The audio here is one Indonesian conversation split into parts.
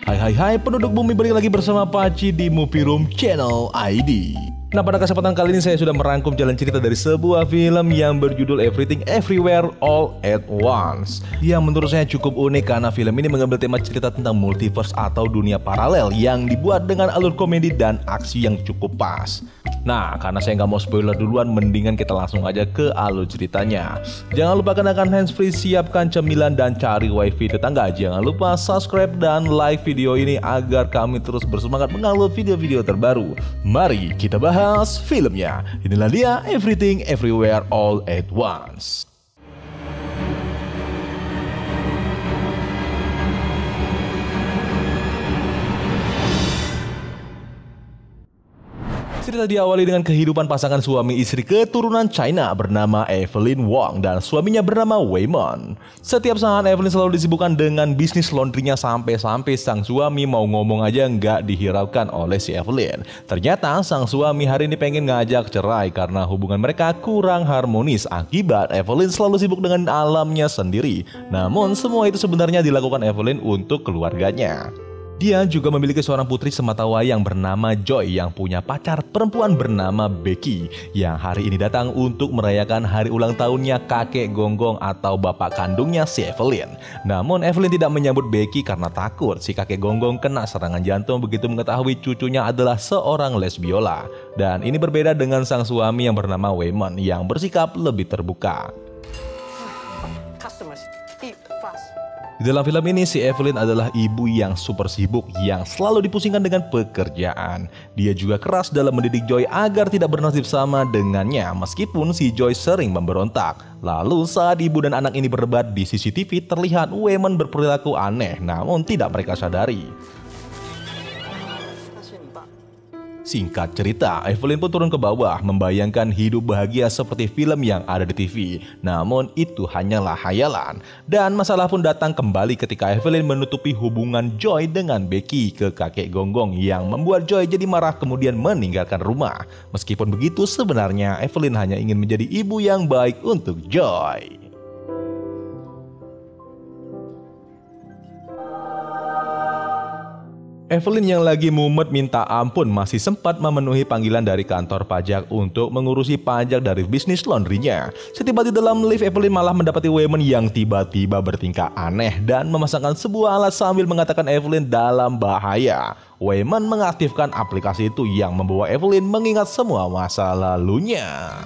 Hai penduduk bumi, balik lagi bersama Paci di Movie Room Channel ID. Nah, pada kesempatan kali ini saya sudah merangkum jalan cerita dari sebuah film yang berjudul Everything Everywhere All at Once, yang menurut saya cukup unik karena film ini mengambil tema cerita tentang multiverse atau dunia paralel yang dibuat dengan alur komedi dan aksi yang cukup pas. Nah, karena saya nggak mau spoiler duluan, mendingan kita langsung aja ke alur ceritanya. Jangan lupa kenakan handsfree, siapkan cemilan, dan cari wifi tetangga. Jangan lupa subscribe dan like video ini agar kami terus bersemangat mengupload video-video terbaru. Mari kita bahas filmnya. Inilah dia Everything Everywhere All at Once. Cerita diawali dengan kehidupan pasangan suami istri keturunan China bernama Evelyn Wong dan suaminya bernama Waymon. Setiap saat Evelyn selalu disibukkan dengan bisnis laundrynya sampai-sampai sang suami mau ngomong aja nggak dihiraukan oleh si Evelyn. Ternyata sang suami hari ini pengen ngajak cerai karena hubungan mereka kurang harmonis akibat Evelyn selalu sibuk dengan alamnya sendiri. Namun semua itu sebenarnya dilakukan Evelyn untuk keluarganya. Dia juga memiliki seorang putri sematawayang bernama Joy yang punya pacar perempuan bernama Becky yang hari ini datang untuk merayakan hari ulang tahunnya kakek gonggong atau bapak kandungnya si Evelyn. Namun Evelyn tidak menyambut Becky karena takut si kakek gonggong kena serangan jantung begitu mengetahui cucunya adalah seorang lesbiola. Dan ini berbeda dengan sang suami yang bernama Waymon yang bersikap lebih terbuka. Di dalam film ini, si Evelyn adalah ibu yang super sibuk yang selalu dipusingkan dengan pekerjaan. Dia juga keras dalam mendidik Joy agar tidak bernasib sama dengannya meskipun si Joy sering memberontak. Lalu saat ibu dan anak ini berdebat di CCTV, terlihat Waymon berperilaku aneh namun tidak mereka sadari. Singkat cerita, Evelyn pun turun ke bawah membayangkan hidup bahagia seperti film yang ada di TV. Namun itu hanyalah hayalan. Dan masalah pun datang kembali ketika Evelyn menutupi hubungan Joy dengan Becky ke kakek gonggong yang membuat Joy jadi marah kemudian meninggalkan rumah. Meskipun begitu, sebenarnya Evelyn hanya ingin menjadi ibu yang baik untuk Joy. Evelyn yang lagi mumet minta ampun masih sempat memenuhi panggilan dari kantor pajak untuk mengurusi pajak dari bisnis laundrynya. Setiba di dalam lift, Evelyn malah mendapati Waymon yang tiba-tiba bertingkah aneh dan memasangkan sebuah alat sambil mengatakan Evelyn dalam bahaya. Waymon mengaktifkan aplikasi itu yang membawa Evelyn mengingat semua masa lalunya.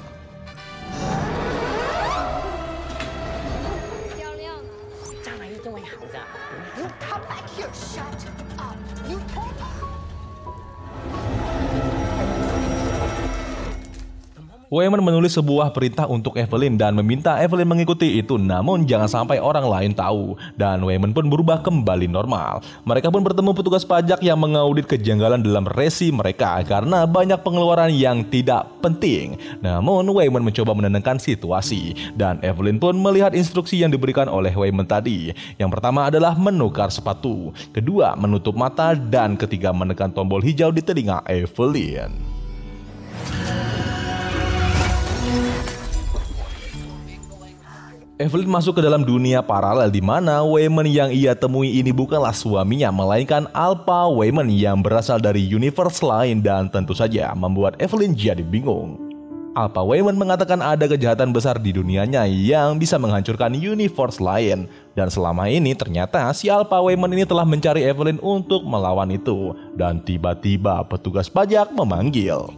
Waymon menulis sebuah perintah untuk Evelyn dan meminta Evelyn mengikuti itu, namun jangan sampai orang lain tahu. Dan Waymon pun berubah kembali normal. Mereka pun bertemu petugas pajak yang mengaudit kejanggalan dalam resi mereka karena banyak pengeluaran yang tidak penting. Namun Waymon mencoba menenangkan situasi dan Evelyn pun melihat instruksi yang diberikan oleh Waymon tadi. Yang pertama adalah menukar sepatu, kedua menutup mata, dan ketiga menekan tombol hijau di telinga Evelyn. Evelyn masuk ke dalam dunia paralel di mana Waymon yang ia temui ini bukanlah suaminya melainkan Alpha Waymon yang berasal dari universe lain dan tentu saja membuat Evelyn jadi bingung. Alpha Waymon mengatakan ada kejahatan besar di dunianya yang bisa menghancurkan universe lain dan selama ini ternyata si Alpha Waymon ini telah mencari Evelyn untuk melawan itu dan tiba-tiba petugas pajak memanggil.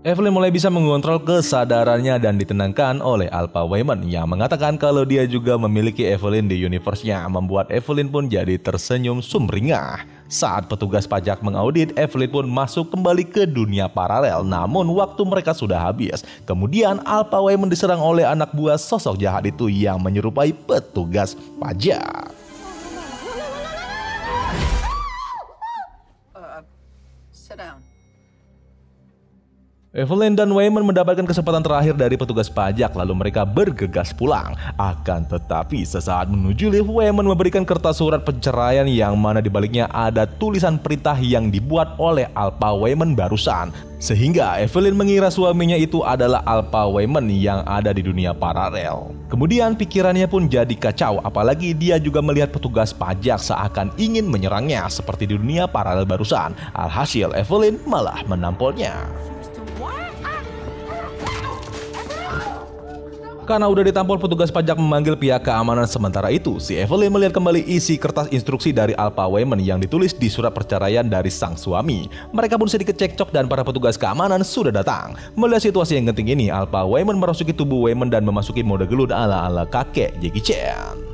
Evelyn mulai bisa mengontrol kesadarannya dan ditenangkan oleh Alpha Waymon yang mengatakan kalau dia juga memiliki Evelyn di universe-nya, membuat Evelyn pun jadi tersenyum sumringah. Saat petugas pajak mengaudit, Evelyn pun masuk kembali ke dunia paralel, namun waktu mereka sudah habis. Kemudian Alpha Waymon diserang oleh anak buah sosok jahat itu yang menyerupai petugas pajak. Evelyn dan Wayman mendapatkan kesempatan terakhir dari petugas pajak lalu mereka bergegas pulang. Akan tetapi sesaat menuju lift, Wayman memberikan kertas surat perceraian yang mana di baliknya ada tulisan perintah yang dibuat oleh Alpha Wayman barusan. Sehingga Evelyn mengira suaminya itu adalah Alpha Wayman yang ada di dunia paralel. Kemudian pikirannya pun jadi kacau, apalagi dia juga melihat petugas pajak seakan ingin menyerangnya seperti di dunia paralel barusan. Alhasil Evelyn malah menampolnya. Karena udah ditampol, petugas pajak memanggil pihak keamanan. Sementara itu, si Evelyn melihat kembali isi kertas instruksi dari Alpha Wayman yang ditulis di surat perceraian dari sang suami. Mereka pun sedikit cekcok dan para petugas keamanan sudah datang. Melihat situasi yang genting ini, Alpha Wayman merasuki tubuh Wayman dan memasuki mode gelut ala-ala kakek Jackie Chan.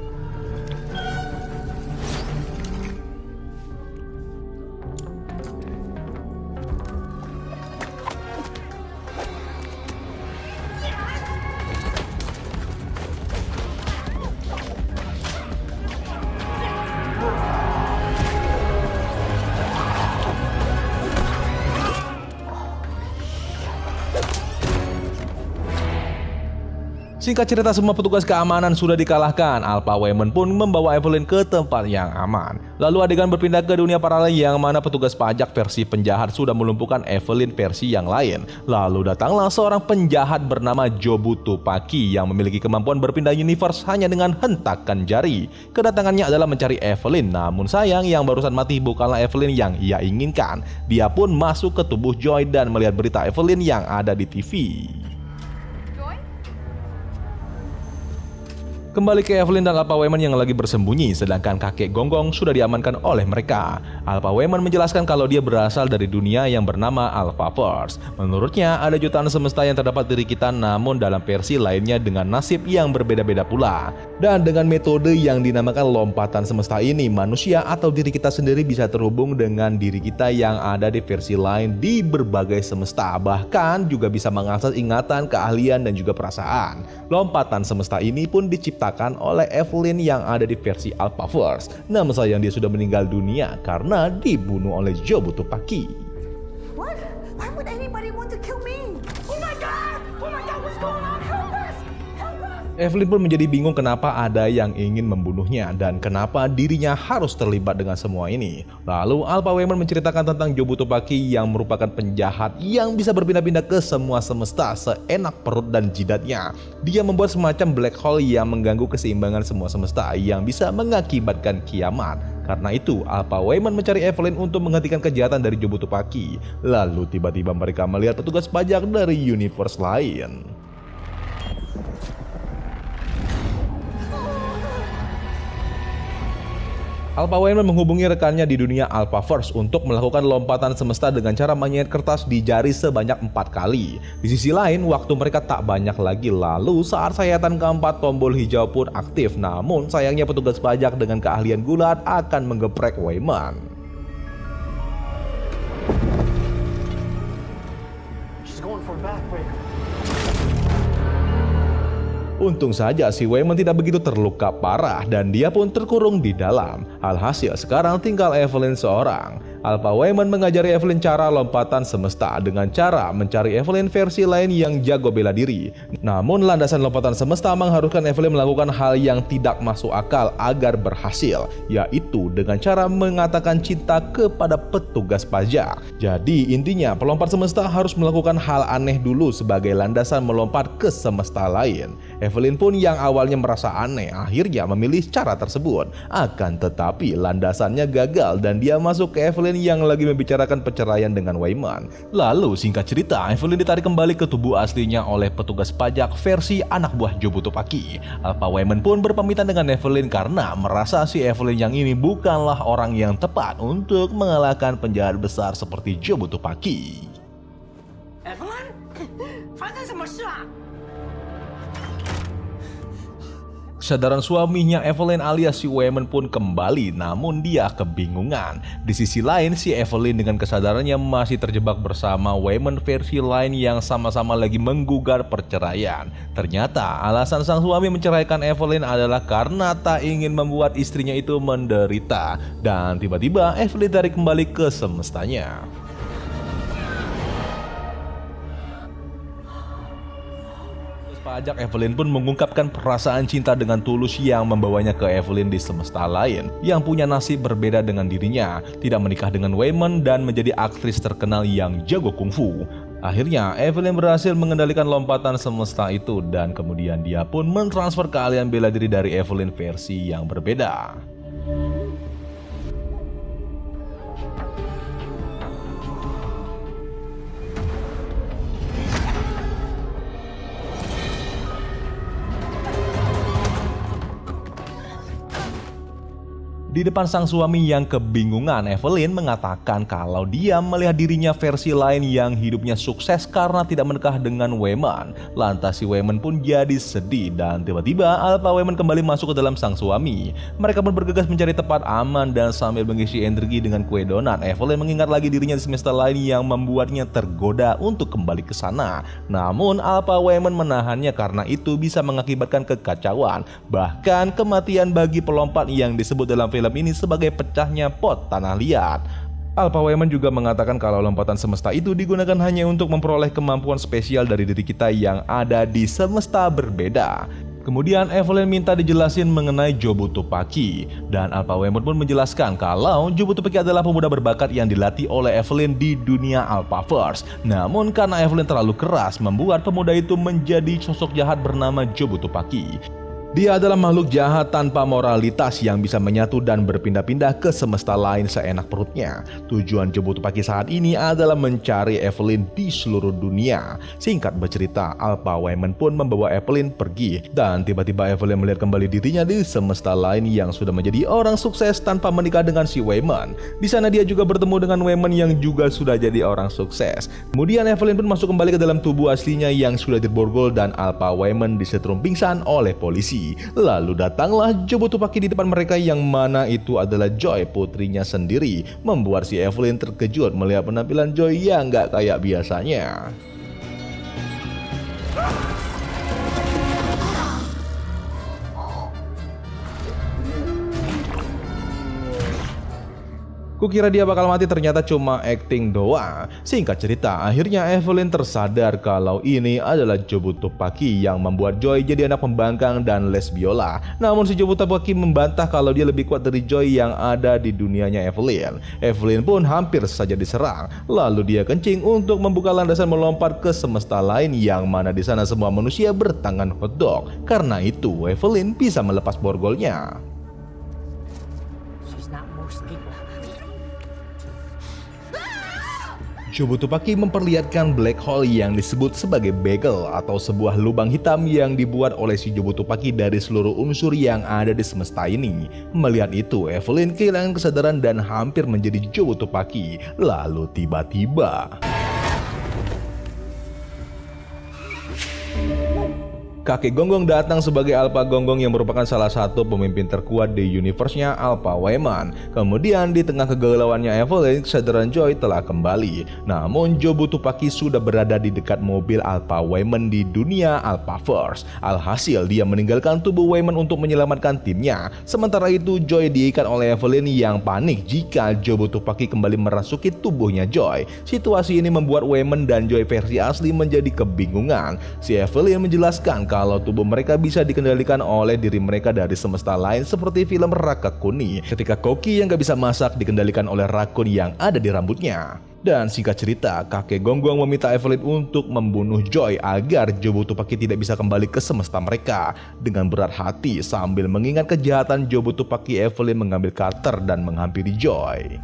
Singkat cerita, semua petugas keamanan sudah dikalahkan. Alpha Wayman pun membawa Evelyn ke tempat yang aman. Lalu adegan berpindah ke dunia paralel yang mana petugas pajak versi penjahat sudah melumpuhkan Evelyn versi yang lain. Lalu datanglah seorang penjahat bernama Jobuto Paki yang memiliki kemampuan berpindah universe hanya dengan hentakan jari. Kedatangannya adalah mencari Evelyn, namun sayang yang barusan mati bukanlah Evelyn yang ia inginkan. Dia pun masuk ke tubuh Joy dan melihat berita Evelyn yang ada di TV. Kembali ke Evelyn dan Alpha Wayman yang lagi bersembunyi, sedangkan kakek Gonggong sudah diamankan oleh mereka. Alpha Wayman menjelaskan kalau dia berasal dari dunia yang bernama Alpha Force. Menurutnya ada jutaan semesta yang terdapat diri kita, namun dalam versi lainnya dengan nasib yang berbeda-beda pula. Dan dengan metode yang dinamakan lompatan semesta ini, manusia atau diri kita sendiri bisa terhubung dengan diri kita yang ada di versi lain di berbagai semesta. Bahkan juga bisa mengakses ingatan, keahlian, dan juga perasaan. Lompatan semesta ini pun diciptakan oleh Evelyn yang ada di versi Alpha Force. Namun sayang dia sudah meninggal dunia karena dibunuh oleh Jobuto Paki. What? Why would anybody want to kill me? Oh my god! Oh my god, what's going on? Help us! Help us! Evelyn pun menjadi bingung kenapa ada yang ingin membunuhnya dan kenapa dirinya harus terlibat dengan semua ini. Lalu Alpha Wayman menceritakan tentang Jobuto Paki yang merupakan penjahat yang bisa berpindah-pindah ke semua semesta seenak perut dan jidatnya. Dia membuat semacam black hole yang mengganggu keseimbangan semua semesta yang bisa mengakibatkan kiamat. Karena itu, Alpha Wayman mencari Evelyn untuk menghentikan kejahatan dari Jobuto Paki. Lalu tiba-tiba mereka melihat petugas pajak dari universe lain. Alpha Wayman menghubungi rekannya di dunia Alpha Force untuk melakukan lompatan semesta dengan cara menyayat kertas di jari sebanyak 4 kali. Di sisi lain, waktu mereka tak banyak lagi. Lalu saat sayatan keempat, tombol hijau pun aktif. Namun sayangnya petugas pajak dengan keahlian gulat akan menggeprek Wayman. She's going for a backbreaker. Untung saja si Wayman tidak begitu terluka parah dan dia pun terkurung di dalam. Alhasil sekarang tinggal Evelyn seorang. Alpha Wayman mengajari Evelyn cara lompatan semesta dengan cara mencari Evelyn versi lain yang jago bela diri. Namun landasan lompatan semesta mengharuskan Evelyn melakukan hal yang tidak masuk akal agar berhasil, yaitu dengan cara mengatakan cinta kepada petugas pajak. Jadi intinya pelompat semesta harus melakukan hal aneh dulu sebagai landasan melompat ke semesta lain. Evelyn pun yang awalnya merasa aneh akhirnya memilih cara tersebut. Akan tetapi landasannya gagal dan dia masuk ke Evelyn yang lagi membicarakan perceraian dengan Wayman. Lalu singkat cerita, Evelyn ditarik kembali ke tubuh aslinya oleh petugas pajak versi anak buah Jobuto Paki. Alpha Wayman pun berpamitan dengan Evelyn karena merasa si Evelyn yang ini bukanlah orang yang tepat untuk mengalahkan penjahat besar seperti Jobuto Paki. Evelyn? 发生什么事啊？ Kesadaran suaminya Evelyn alias si Wayman pun kembali, namun dia kebingungan. Di sisi lain, si Evelyn dengan kesadarannya masih terjebak bersama Wayman versi lain yang sama-sama lagi menggugat perceraian. Ternyata alasan sang suami menceraikan Evelyn adalah karena tak ingin membuat istrinya itu menderita. Dan tiba-tiba Evelyn tarik kembali ke semestanya. Tanpa ajak, Evelyn pun mengungkapkan perasaan cinta dengan tulus yang membawanya ke Evelyn di semesta lain yang punya nasib berbeda dengan dirinya, tidak menikah dengan Waymond dan menjadi aktris terkenal yang jago kungfu. Akhirnya, Evelyn berhasil mengendalikan lompatan semesta itu dan kemudian dia pun mentransfer keahlian bela diri dari Evelyn versi yang berbeda. Di depan sang suami yang kebingungan, Evelyn mengatakan kalau dia melihat dirinya versi lain yang hidupnya sukses karena tidak menikah dengan Waymond. Lantas si Waymond pun jadi sedih dan tiba-tiba Alpha Waymond kembali masuk ke dalam sang suami. Mereka pun bergegas mencari tempat aman dan sambil mengisi energi dengan kue donat, Evelyn mengingat lagi dirinya di semesta lain yang membuatnya tergoda untuk kembali ke sana. Namun Alpha Waymond menahannya karena itu bisa mengakibatkan kekacauan, bahkan kematian bagi pelompat yang disebut dalam film ini sebagai pecahnya pot tanah liat. Alpha Waymond juga mengatakan kalau lompatan semesta itu digunakan hanya untuk memperoleh kemampuan spesial dari diri kita yang ada di semesta berbeda. Kemudian Evelyn minta dijelasin mengenai Jobutupaki dan Alpha Waymond pun menjelaskan kalau Jobutupaki adalah pemuda berbakat yang dilatih oleh Evelyn di dunia Alphaverse. Namun karena Evelyn terlalu keras membuat pemuda itu menjadi sosok jahat bernama Jobutupaki. Dia adalah makhluk jahat tanpa moralitas yang bisa menyatu dan berpindah-pindah ke semesta lain seenak perutnya. Tujuan Jobutupaki saat ini adalah mencari Evelyn di seluruh dunia. Singkat bercerita, Alpha Waymond pun membawa Evelyn pergi dan tiba-tiba Evelyn melihat kembali dirinya di semesta lain yang sudah menjadi orang sukses tanpa menikah dengan si Waymond. Di sana dia juga bertemu dengan Waymond yang juga sudah jadi orang sukses. Kemudian Evelyn pun masuk kembali ke dalam tubuh aslinya yang sudah diborgol dan Alpha Waymond disetrum pingsan oleh polisi. Lalu datanglah Jobutupaki di depan mereka yang mana itu adalah Joy, putrinya sendiri, membuat si Evelyn terkejut melihat penampilan Joy yang gak kayak biasanya. Kukira dia bakal mati, ternyata cuma acting doang. Singkat cerita, akhirnya Evelyn tersadar kalau ini adalah Jobutupaki yang membuat Joy jadi anak pembangkang dan les biola. Namun si Jobutupaki membantah kalau dia lebih kuat dari Joy yang ada di dunianya Evelyn. Evelyn pun hampir saja diserang. Lalu dia kencing untuk membuka landasan melompat ke semesta lain yang mana di sana semua manusia bertangan hotdog. Karena itu Evelyn bisa melepas borgolnya. Jobutupaki memperlihatkan black hole yang disebut sebagai bagel atau sebuah lubang hitam yang dibuat oleh si Jobutupaki dari seluruh unsur yang ada di semesta ini. Melihat itu, Evelyn kehilangan kesadaran dan hampir menjadi Jobutupaki. Lalu tiba-tiba kakek Gonggong datang sebagai Alpha Gonggong yang merupakan salah satu pemimpin terkuat di universe-nya Alpha Waymond. Kemudian di tengah kegalauannya Evelyn, kesadaran Joy telah kembali. Namun Jobutupaki sudah berada di dekat mobil Alpha Waymond di dunia Alphaverse. Alhasil dia meninggalkan tubuh Waymond untuk menyelamatkan timnya. Sementara itu Joy diikat oleh Evelyn yang panik jika Jobutupaki kembali merasuki tubuhnya Joy. Situasi ini membuat Waymond dan Joy versi asli menjadi kebingungan. Si Evelyn menjelaskan kalau tubuh mereka bisa dikendalikan oleh diri mereka dari semesta lain seperti film Rakakuni ketika Koki yang gak bisa masak dikendalikan oleh rakun yang ada di rambutnya. Dan singkat cerita, kakek Gonggong meminta Evelyn untuk membunuh Joy agar Jobutupaki tidak bisa kembali ke semesta mereka. Dengan berat hati sambil mengingat kejahatan Jobutupaki, Evelyn mengambil cutter dan menghampiri Joy.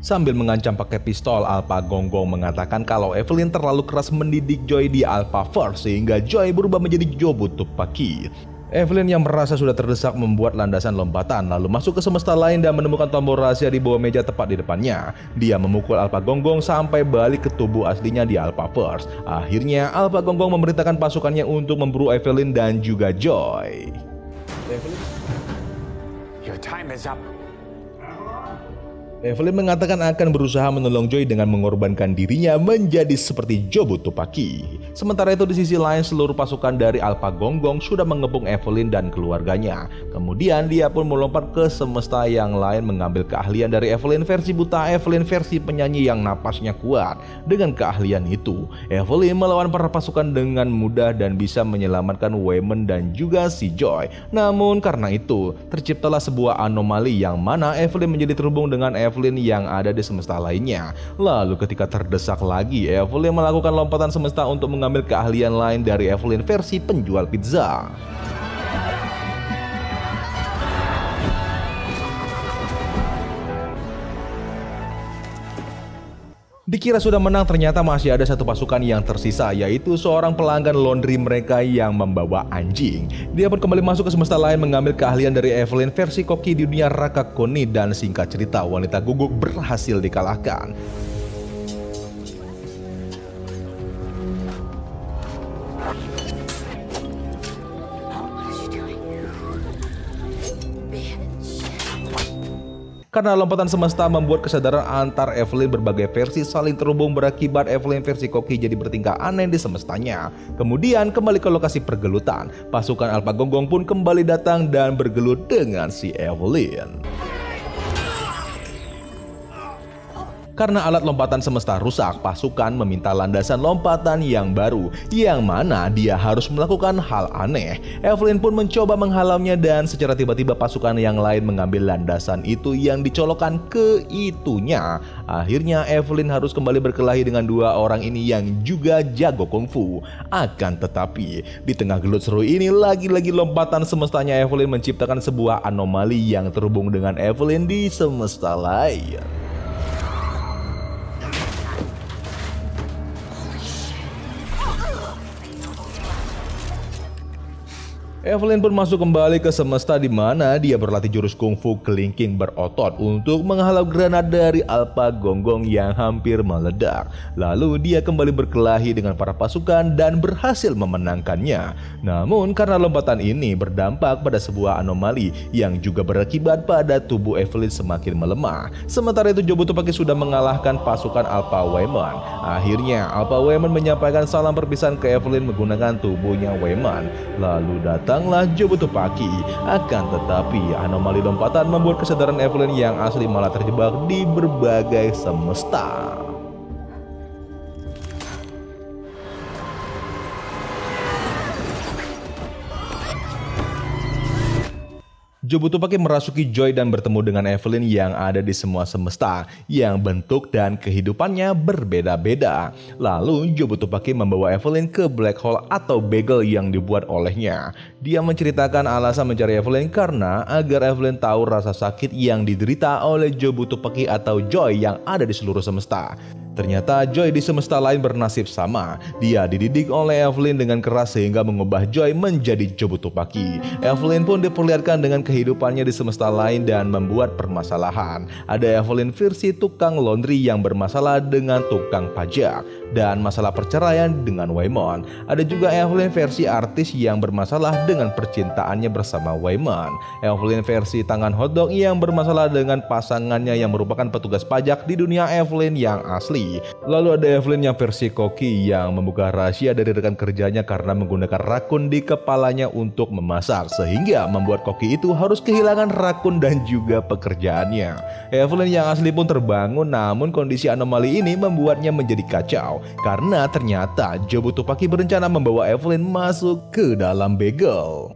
Sambil mengancam pakai pistol, Alpha Gonggong mengatakan kalau Evelyn terlalu keras mendidik Joy di Alphaverse sehingga Joy berubah menjadi Jobutupaki. Evelyn yang merasa sudah terdesak membuat landasan lompatan lalu masuk ke semesta lain dan menemukan tombol rahasia di bawah meja tepat di depannya. Dia memukul Alpha Gonggong sampai balik ke tubuh aslinya di Alphaverse. Akhirnya Alpha Gonggong memerintahkan pasukannya untuk memburu Evelyn dan juga Joy. Your time is up. Evelyn mengatakan akan berusaha menolong Joy dengan mengorbankan dirinya menjadi seperti Jobu Tupaki. Sementara itu di sisi lain seluruh pasukan dari Alpha Gonggong sudah mengepung Evelyn dan keluarganya. Kemudian dia pun melompat ke semesta yang lain mengambil keahlian dari Evelyn versi buta, Evelyn versi penyanyi yang napasnya kuat. Dengan keahlian itu, Evelyn melawan para pasukan dengan mudah dan bisa menyelamatkan Waymond dan juga si Joy. Namun karena itu, terciptalah sebuah anomali yang mana Evelyn menjadi terhubung dengan Evelyn yang ada di semesta lainnya. Lalu ketika terdesak lagi, Evelyn melakukan lompatan semesta untuk mengambil keahlian lain dari Evelyn versi penjual pizza. Dikira sudah menang, ternyata masih ada satu pasukan yang tersisa, yaitu seorang pelanggan laundry mereka yang membawa anjing. Dia pun kembali masuk ke semesta lain mengambil keahlian dari Evelyn versi koki di dunia Rakakoni, dan singkat cerita wanita guguk berhasil dikalahkan. Karena lompatan semesta membuat kesadaran antar Evelyn berbagai versi saling terhubung berakibat Evelyn versi koki jadi bertingkah aneh di semestanya. Kemudian kembali ke lokasi pergelutan, pasukan Alpha Gonggong pun kembali datang dan bergelut dengan si Evelyn. Karena alat lompatan semesta rusak, pasukan meminta landasan lompatan yang baru, yang mana dia harus melakukan hal aneh. Evelyn pun mencoba menghalaunya dan secara tiba-tiba pasukan yang lain mengambil landasan itu yang dicolokkan ke itunya. Akhirnya Evelyn harus kembali berkelahi dengan dua orang ini yang juga jago kungfu. Akan tetapi, di tengah gelut seru ini lagi-lagi lompatan semestanya Evelyn menciptakan sebuah anomali yang terhubung dengan Evelyn di semesta lain. Evelyn pun masuk kembali ke semesta di mana dia berlatih jurus kungfu kelingking berotot untuk menghalau granat dari Alpha Gonggong yang hampir meledak. Lalu dia kembali berkelahi dengan para pasukan dan berhasil memenangkannya. Namun karena lompatan ini berdampak pada sebuah anomali yang juga berakibat pada tubuh Evelyn semakin melemah. Sementara itu Jobu Tupaki sudah mengalahkan pasukan Alpha Waymond. Akhirnya Alpha Waymond menyampaikan salam perpisahan ke Evelyn menggunakan tubuhnya Waymond. Lalu datanglah Jobu Tupaki. Akan tetapi anomali lompatan membuat kesadaran Evelyn yang asli malah terjebak di berbagai semesta. Jobu Tupaki merasuki Joy dan bertemu dengan Evelyn yang ada di semua semesta, yang bentuk dan kehidupannya berbeda-beda. Lalu Jobu Tupaki membawa Evelyn ke black hole atau bagel yang dibuat olehnya. Dia menceritakan alasan mencari Evelyn karena agar Evelyn tahu rasa sakit yang diderita oleh Jobu Tupaki atau Joy yang ada di seluruh semesta. Ternyata Joy di semesta lain bernasib sama. Dia dididik oleh Evelyn dengan keras sehingga mengubah Joy menjadi Jobu Tupaki. Evelyn pun diperlihatkan dengan kehidupannya di semesta lain dan membuat permasalahan. Ada Evelyn versi tukang laundry yang bermasalah dengan tukang pajak dan masalah perceraian dengan Waymond. Ada juga Evelyn versi artis yang bermasalah dengan percintaannya bersama Waymond. Evelyn versi tangan hotdog yang bermasalah dengan pasangannya yang merupakan petugas pajak di dunia Evelyn yang asli. Lalu ada Evelyn yang versi koki yang membuka rahasia dari rekan kerjanya karena menggunakan rakun di kepalanya untuk memasak, sehingga membuat koki itu harus kehilangan rakun dan juga pekerjaannya. Evelyn yang asli pun terbangun, namun kondisi anomali ini membuatnya menjadi kacau karena ternyata Jobu Tupaki berencana membawa Evelyn masuk ke dalam bagel.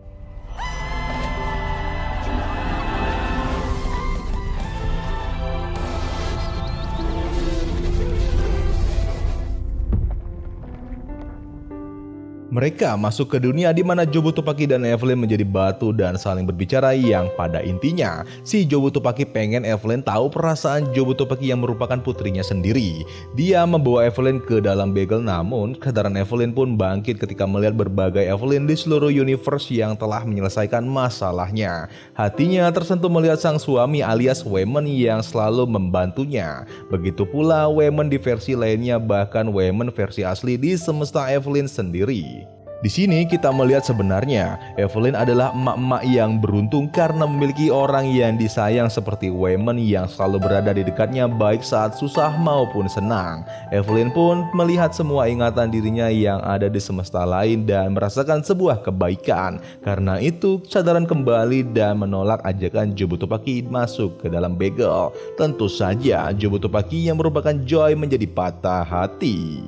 Mereka masuk ke dunia di mana Jobu Tupaki dan Evelyn menjadi batu dan saling berbicara yang pada intinya si Jobu Tupaki pengen Evelyn tahu perasaan Jobu Tupaki yang merupakan putrinya sendiri. Dia membawa Evelyn ke dalam bagel, namun kesadaran Evelyn pun bangkit ketika melihat berbagai Evelyn di seluruh universe yang telah menyelesaikan masalahnya. Hatinya tersentuh melihat sang suami alias Waymond yang selalu membantunya. Begitu pula Waymond di versi lainnya, bahkan Waymond versi asli di semesta Evelyn sendiri. Di sini kita melihat sebenarnya Evelyn adalah emak-emak yang beruntung karena memiliki orang yang disayang seperti Waymond yang selalu berada di dekatnya baik saat susah maupun senang. Evelyn pun melihat semua ingatan dirinya yang ada di semesta lain dan merasakan sebuah kebaikan. Karena itu kesadaran kembali dan menolak ajakan Joe Butopaki masuk ke dalam bagel. Tentu saja Joe Butopaki yang merupakan Joy menjadi patah hati.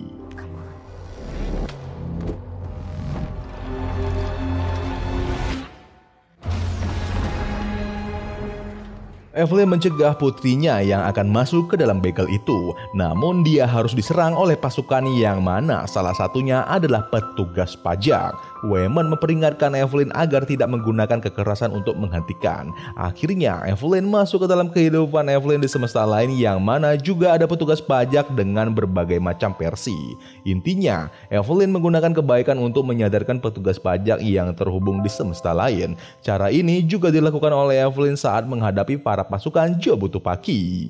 Evelyn mencegah putrinya yang akan masuk ke dalam bagel itu. Namun dia harus diserang oleh pasukan yang mana salah satunya adalah petugas pajak. Waymond memperingatkan Evelyn agar tidak menggunakan kekerasan untuk menghentikan. Akhirnya Evelyn masuk ke dalam kehidupan Evelyn di semesta lain yang mana juga ada petugas pajak dengan berbagai macam versi. Intinya Evelyn menggunakan kebaikan untuk menyadarkan petugas pajak yang terhubung di semesta lain. Cara ini juga dilakukan oleh Evelyn saat menghadapi para pasukan Joe Butopaki.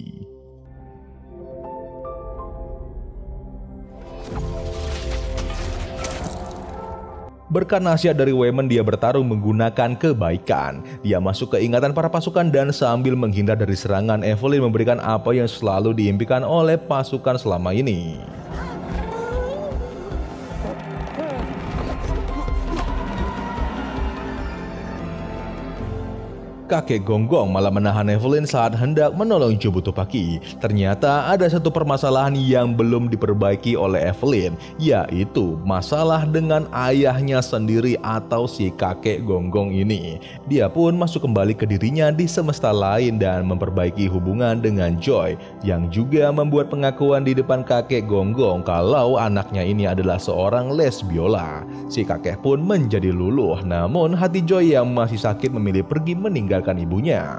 Berkat nasihat dari Waymond, dia bertarung menggunakan kebaikan. Dia masuk ke ingatan para pasukan dan sambil menghindar dari serangan, Evelyn memberikan apa yang selalu diimpikan oleh pasukan selama ini. Kakek Gonggong malah menahan Evelyn saat hendak menolong Joe Butopaki. Ternyata ada satu permasalahan yang belum diperbaiki oleh Evelyn, yaitu masalah dengan ayahnya sendiri atau si kakek Gonggong ini. Dia pun masuk kembali ke dirinya di semesta lain dan memperbaiki hubungan dengan Joy, yang juga membuat pengakuan di depan kakek Gonggong kalau anaknya ini adalah seorang les biola. Si kakek pun menjadi luluh, namun hati Joy yang masih sakit memilih pergi meninggalkan ibunya.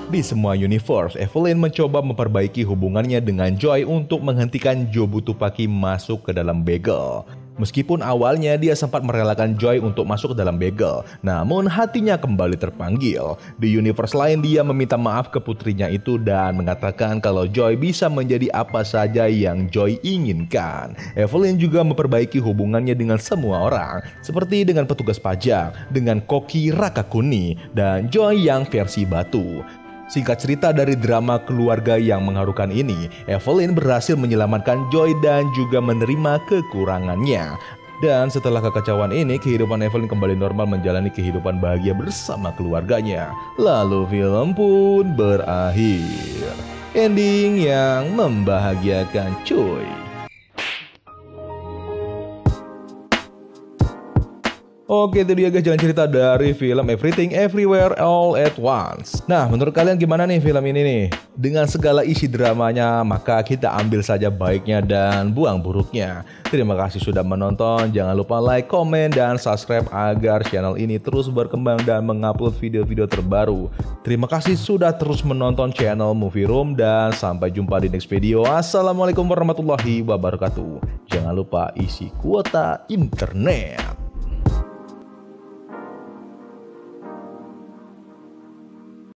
Di semua universe, Evelyn mencoba memperbaiki hubungannya dengan Joy untuk menghentikan Joe Butopaki masuk ke dalam bagel. Meskipun awalnya dia sempat merelakan Joy untuk masuk ke dalam bagel, namun hatinya kembali terpanggil. Di universe lain, dia meminta maaf ke putrinya itu dan mengatakan kalau Joy bisa menjadi apa saja yang Joy inginkan. Evelyn juga memperbaiki hubungannya dengan semua orang, seperti dengan petugas pajak, dengan Koki Rakakuni, dan Joy yang versi batu. Singkat cerita dari drama keluarga yang mengharukan ini, Evelyn berhasil menyelamatkan Joy dan juga menerima kekurangannya. Dan setelah kekacauan ini, kehidupan Evelyn kembali normal menjalani kehidupan bahagia bersama keluarganya. Lalu film pun berakhir. Ending yang membahagiakan cuy. Oke, itu dia guys jalan cerita dari film Everything Everywhere All at Once. Nah, menurut kalian gimana nih film ini nih? Dengan segala isi dramanya, maka kita ambil saja baiknya dan buang buruknya. Terima kasih sudah menonton. Jangan lupa like, komen, dan subscribe agar channel ini terus berkembang dan mengupload video-video terbaru. Terima kasih sudah terus menonton channel Movie Room dan sampai jumpa di next video. Assalamualaikum warahmatullahi wabarakatuh. Jangan lupa isi kuota internet.